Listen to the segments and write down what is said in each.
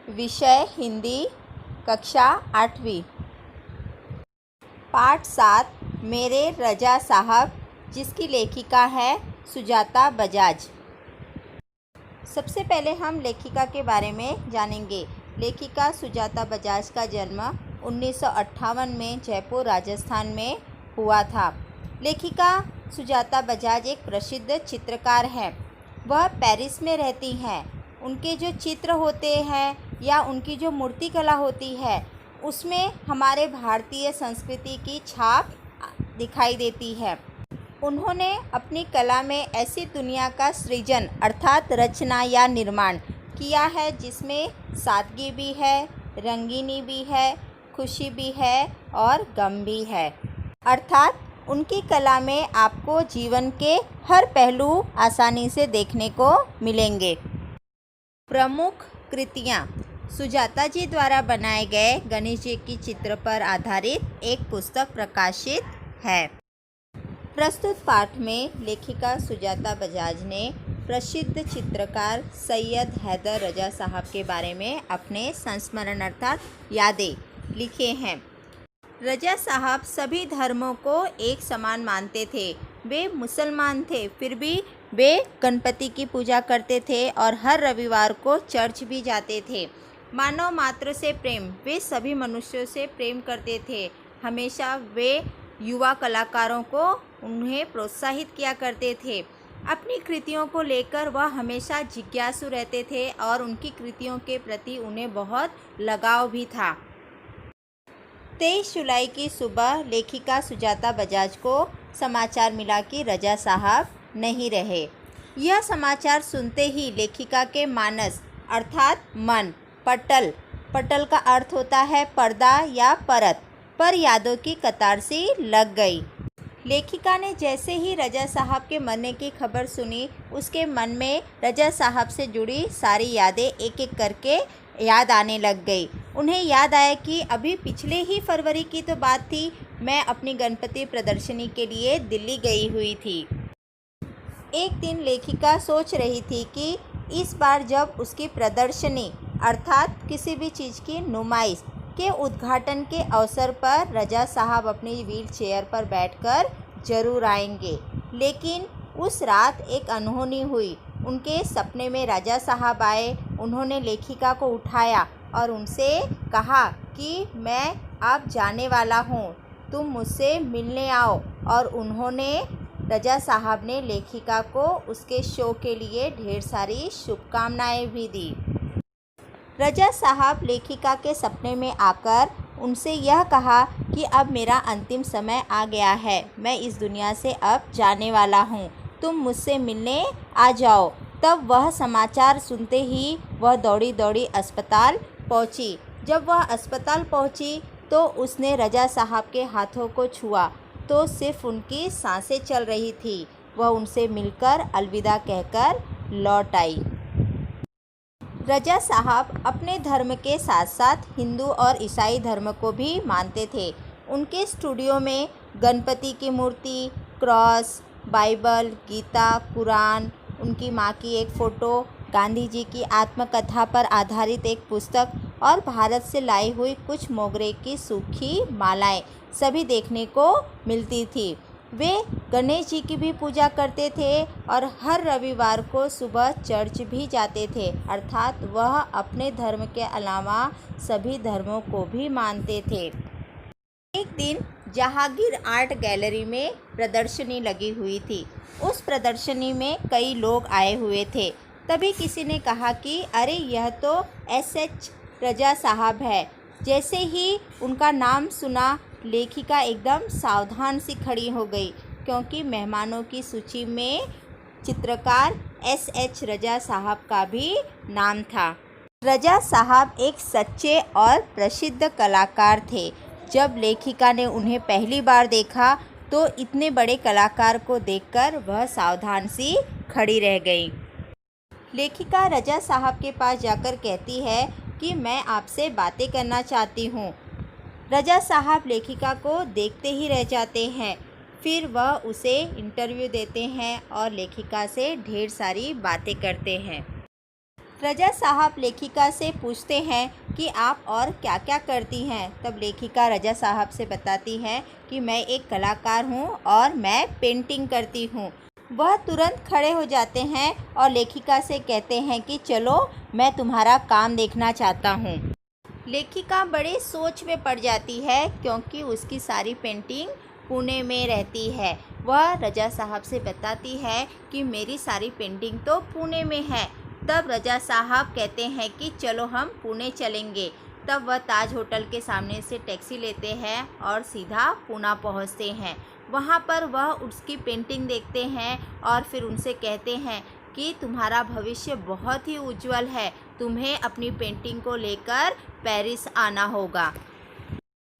विषय हिंदी, कक्षा 8वीं। पाठ 7 मेरे रजा साहब, जिसकी लेखिका है सुजाता बजाज। सबसे पहले हम लेखिका के बारे में जानेंगे। लेखिका सुजाता बजाज का जन्म 1958 में जयपुर, राजस्थान में हुआ था। लेखिका सुजाता बजाज एक प्रसिद्ध चित्रकार हैं। वह पेरिस में रहती हैं। उनके जो चित्र होते हैं या उनकी जो मूर्ति कला होती है, उसमें हमारे भारतीय संस्कृति की छाप दिखाई देती है। उन्होंने अपनी कला में ऐसी दुनिया का सृजन अर्थात रचना या निर्माण किया है जिसमें सादगी भी है, रंगीनी भी है, खुशी भी है और गम भी है। अर्थात उनकी कला में आपको जीवन के हर पहलू आसानी से देखने को मिलेंगे। प्रमुख कृतियाँ: सुजाता जी द्वारा बनाए गए गणेश जी की चित्र पर आधारित एक पुस्तक प्रकाशित है। प्रस्तुत पाठ में लेखिका सुजाता बजाज ने प्रसिद्ध चित्रकार सैयद हैदर रजा साहब के बारे में अपने संस्मरण अर्थात यादें लिखे हैं। रजा साहब सभी धर्मों को एक समान मानते थे। वे मुसलमान थे, फिर भी वे गणपति की पूजा करते थे और हर रविवार को चर्च भी जाते थे। मानव मात्र से प्रेम, वे सभी मनुष्यों से प्रेम करते थे। हमेशा वे युवा कलाकारों को उन्हें प्रोत्साहित किया करते थे। अपनी कृतियों को लेकर वह हमेशा जिज्ञासु रहते थे और उनकी कृतियों के प्रति उन्हें बहुत लगाव भी था। 23 जुलाई की सुबह लेखिका सुजाता बजाज को समाचार मिला कि रजा साहब नहीं रहे। यह समाचार सुनते ही लेखिका के मानस अर्थात मन, पटल का अर्थ होता है पर्दा या परत, पर यादों की कतार सी लग गई। लेखिका ने जैसे ही रजा साहब के मरने की खबर सुनी, उसके मन में रजा साहब से जुड़ी सारी यादें एक एक करके याद आने लग गई। उन्हें याद आया कि अभी पिछले ही फरवरी की तो बात थी, मैं अपनी गणपति प्रदर्शनी के लिए दिल्ली गई हुई थी। एक दिन लेखिका सोच रही थी कि इस बार जब उसकी प्रदर्शनी अर्थात किसी भी चीज़ की नुमाइश के उद्घाटन के अवसर पर रजा साहब अपनी व्हील चेयर पर बैठकर जरूर आएंगे। लेकिन उस रात एक अनहोनी हुई। उनके सपने में रजा साहब आए। उन्होंने लेखिका को उठाया और उनसे कहा कि मैं अब जाने वाला हूँ, तुम मुझसे मिलने आओ। और उन्होंने रजा साहब ने लेखिका को उसके शो के लिए ढेर सारी शुभकामनाएं भी दी। रजा साहब लेखिका के सपने में आकर उनसे यह कहा कि अब मेरा अंतिम समय आ गया है, मैं इस दुनिया से अब जाने वाला हूँ, तुम मुझसे मिलने आ जाओ। तब वह समाचार सुनते ही वह दौड़ी दौड़ी अस्पताल पहुँची। जब वह अस्पताल पहुँची तो उसने रजा साहब के हाथों को छुआ तो सिर्फ उनकी सांसें चल रही थी। वह उनसे मिलकर अलविदा कहकर लौट आई। रजा साहब अपने धर्म के साथ साथ हिंदू और ईसाई धर्म को भी मानते थे। उनके स्टूडियो में गणपति की मूर्ति, क्रॉस, बाइबल, गीता, कुरान, उनकी माँ की एक फ़ोटो, गांधी जी की आत्मकथा पर आधारित एक पुस्तक और भारत से लाई हुई कुछ मोगरे की सूखी मालाएं सभी देखने को मिलती थी। वे गणेश जी की भी पूजा करते थे और हर रविवार को सुबह चर्च भी जाते थे। अर्थात वह अपने धर्म के अलावा सभी धर्मों को भी मानते थे। एक दिन जहांगीर आर्ट गैलरी में प्रदर्शनी लगी हुई थी। उस प्रदर्शनी में कई लोग आए हुए थे। तभी किसी ने कहा कि अरे यह तो SH रजा साहब है। जैसे ही उनका नाम सुना, लेखिका एकदम सावधान सी खड़ी हो गई, क्योंकि मेहमानों की सूची में चित्रकार SH रजा साहब का भी नाम था। रजा साहब एक सच्चे और प्रसिद्ध कलाकार थे। जब लेखिका ने उन्हें पहली बार देखा तो इतने बड़े कलाकार को देखकर वह सावधान सी खड़ी रह गई। लेखिका रजा साहब के पास जाकर कहती है कि मैं आपसे बातें करना चाहती हूँ। रजा साहब लेखिका को देखते ही रह जाते हैं। फिर वह उसे इंटरव्यू देते हैं और लेखिका से ढेर सारी बातें करते हैं। रजा साहब लेखिका से पूछते हैं कि आप और क्या क्या करती हैं। तब लेखिका रजा साहब से बताती है कि मैं एक कलाकार हूँ और मैं पेंटिंग करती हूँ। वह तुरंत खड़े हो जाते हैं और लेखिका से कहते हैं कि चलो मैं तुम्हारा काम देखना चाहता हूँ। लेखिका बड़े सोच में पड़ जाती है क्योंकि उसकी सारी पेंटिंग पुणे में रहती है। वह रजा साहब से बताती है कि मेरी सारी पेंटिंग तो पुणे में है। तब रजा साहब कहते हैं कि चलो हम पुणे चलेंगे। तब वह ताज होटल के सामने से टैक्सी लेते हैं और सीधा पूना पहुंचते हैं। वहां पर वह उसकी पेंटिंग देखते हैं और फिर उनसे कहते हैं कि तुम्हारा भविष्य बहुत ही उज्जवल है, तुम्हें अपनी पेंटिंग को लेकर पेरिस आना होगा।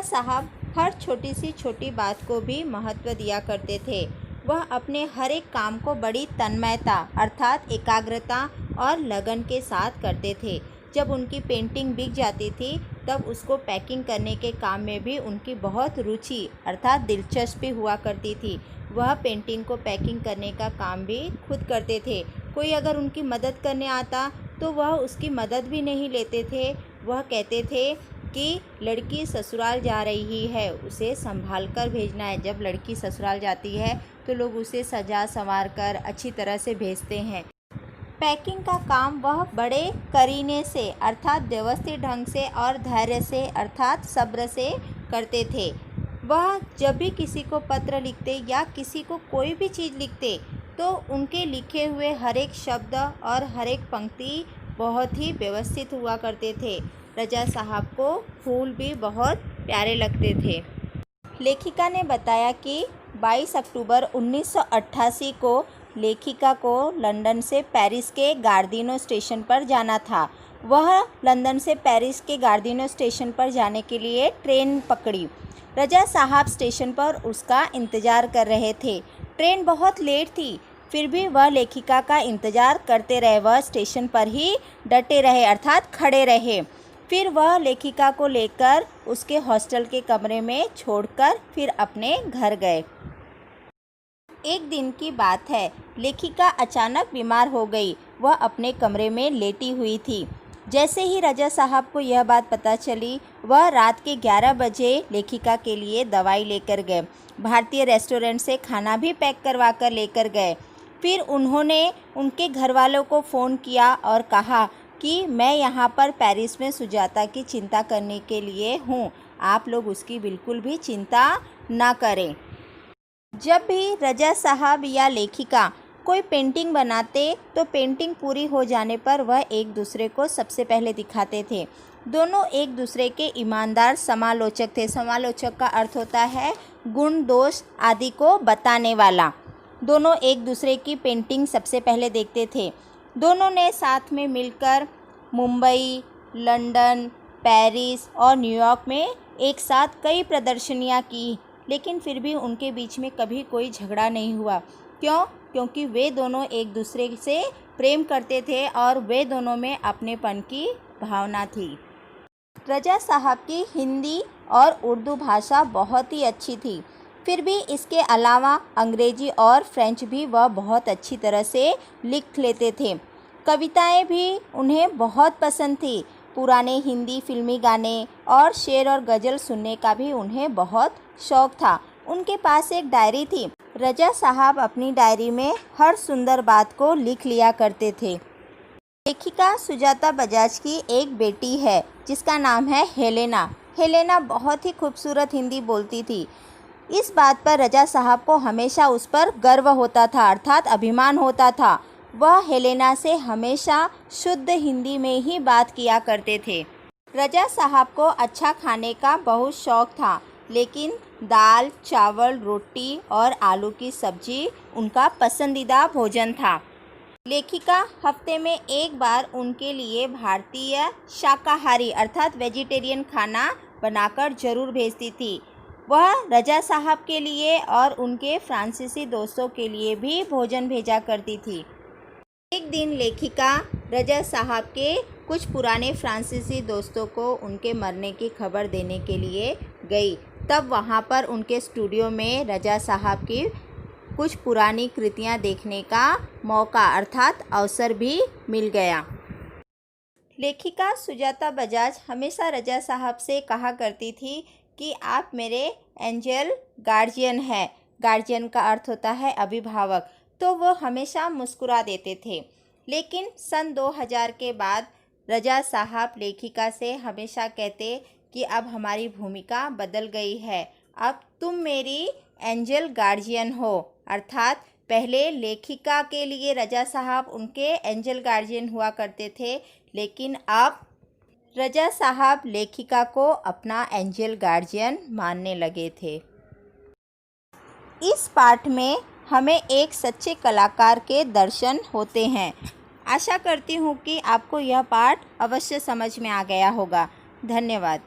साहब हर छोटी सी छोटी बात को भी महत्व दिया करते थे। वह अपने हर एक काम को बड़ी तन्मयता अर्थात एकाग्रता और लगन के साथ करते थे। जब उनकी पेंटिंग बिक जाती थी तब उसको पैकिंग करने के काम में भी उनकी बहुत रुचि अर्थात दिलचस्पी हुआ करती थी। वह पेंटिंग को पैकिंग करने का काम भी खुद करते थे। कोई अगर उनकी मदद करने आता तो वह उसकी मदद भी नहीं लेते थे। वह कहते थे कि लड़की ससुराल जा रही है, उसे संभाल कर भेजना है। जब लड़की ससुराल जाती है तो लोग उसे सजा संवार कर अच्छी तरह से भेजते हैं। पैकिंग का काम वह बड़े करीने से अर्थात व्यवस्थित ढंग से और धैर्य से अर्थात सब्र से करते थे। वह जब भी किसी को पत्र लिखते या किसी को कोई भी चीज़ लिखते तो उनके लिखे हुए हर एक शब्द और हर एक पंक्ति बहुत ही व्यवस्थित हुआ करते थे। रजा साहब को फूल भी बहुत प्यारे लगते थे। लेखिका ने बताया कि 22 अक्टूबर 1988 को लेखिका को लंदन से पेरिस के गार्दिनो स्टेशन पर जाना था। वह लंदन से पेरिस के गार्दिनो स्टेशन पर जाने के लिए ट्रेन पकड़ी। रजा साहब स्टेशन पर उसका इंतज़ार कर रहे थे। ट्रेन बहुत लेट थी, फिर भी वह लेखिका का इंतज़ार करते रहे। वह स्टेशन पर ही डटे रहे अर्थात खड़े रहे। फिर वह लेखिका को लेकर उसके हॉस्टल के कमरे में छोड़कर फिर अपने घर गए। एक दिन की बात है, लेखिका अचानक बीमार हो गई। वह अपने कमरे में लेटी हुई थी। जैसे ही रजा साहब को यह बात पता चली, वह रात के 11 बजे लेखिका के लिए दवाई लेकर गए। भारतीय रेस्टोरेंट से खाना भी पैक करवा कर लेकर गए। फिर उन्होंने उनके घर वालों को फ़ोन किया और कहा कि मैं यहाँ पर पेरिस में सुजाता की चिंता करने के लिए हूँ, आप लोग उसकी बिल्कुल भी चिंता ना करें। जब भी रजा साहब या लेखिका कोई पेंटिंग बनाते तो पेंटिंग पूरी हो जाने पर वह एक दूसरे को सबसे पहले दिखाते थे। दोनों एक दूसरे के ईमानदार समालोचक थे। समालोचक का अर्थ होता है गुण दोष आदि को बताने वाला। दोनों एक दूसरे की पेंटिंग सबसे पहले देखते थे। दोनों ने साथ में मिलकर मुंबई, लंदन, पेरिस और न्यूयॉर्क में एक साथ कई प्रदर्शनियां की, लेकिन फिर भी उनके बीच में कभी कोई झगड़ा नहीं हुआ। क्यों? क्योंकि वे दोनों एक दूसरे से प्रेम करते थे और वे दोनों में अपनेपन की भावना थी। रजा साहब की हिंदी और उर्दू भाषा बहुत ही अच्छी थी। फिर भी इसके अलावा अंग्रेजी और फ्रेंच भी वह बहुत अच्छी तरह से लिख लेते थे। कविताएं भी उन्हें बहुत पसंद थी। पुराने हिंदी फिल्मी गाने और शेर और गज़ल सुनने का भी उन्हें बहुत शौक़ था। उनके पास एक डायरी थी। रजा साहब अपनी डायरी में हर सुंदर बात को लिख लिया करते थे। लेखिका सुजाता बजाज की एक बेटी है जिसका नाम है हेलेना। हेलेना बहुत ही खूबसूरत हिंदी बोलती थी। इस बात पर रजा साहब को हमेशा उस पर गर्व होता था अर्थात अभिमान होता था। वह हेलेना से हमेशा शुद्ध हिंदी में ही बात किया करते थे। रजा साहब को अच्छा खाने का बहुत शौक़ था, लेकिन दाल, चावल, रोटी और आलू की सब्जी उनका पसंदीदा भोजन था। लेखिका हफ्ते में एक बार उनके लिए भारतीय शाकाहारी अर्थात वेजिटेरियन खाना बनाकर ज़रूर भेजती थी। वह रजा साहब के लिए और उनके फ्रांसीसी दोस्तों के लिए भी भोजन भेजा करती थी। एक दिन लेखिका रजा साहब के कुछ पुराने फ्रांसीसी दोस्तों को उनके मरने की खबर देने के लिए गई। तब वहाँ पर उनके स्टूडियो में रजा साहब की कुछ पुरानी कृतियाँ देखने का मौका अर्थात अवसर भी मिल गया। लेखिका सुजाता बजाज हमेशा रज़ा साहब से कहा करती थी कि आप मेरे एंजल गार्जियन हैं। गार्जियन का अर्थ होता है अभिभावक। तो वो हमेशा मुस्कुरा देते थे। लेकिन सन 2000 के बाद रज़ा साहब लेखिका से हमेशा कहते कि अब हमारी भूमिका बदल गई है, अब तुम मेरी एंजल गार्जियन हो। अर्थात पहले लेखिका के लिए रज़ा साहब उनके एंजल गार्जियन हुआ करते थे, लेकिन अब रज़ा साहब लेखिका को अपना एंजल गार्जियन मानने लगे थे। इस पाठ में हमें एक सच्चे कलाकार के दर्शन होते हैं। आशा करती हूँ कि आपको यह पाठ अवश्य समझ में आ गया होगा। धन्यवाद।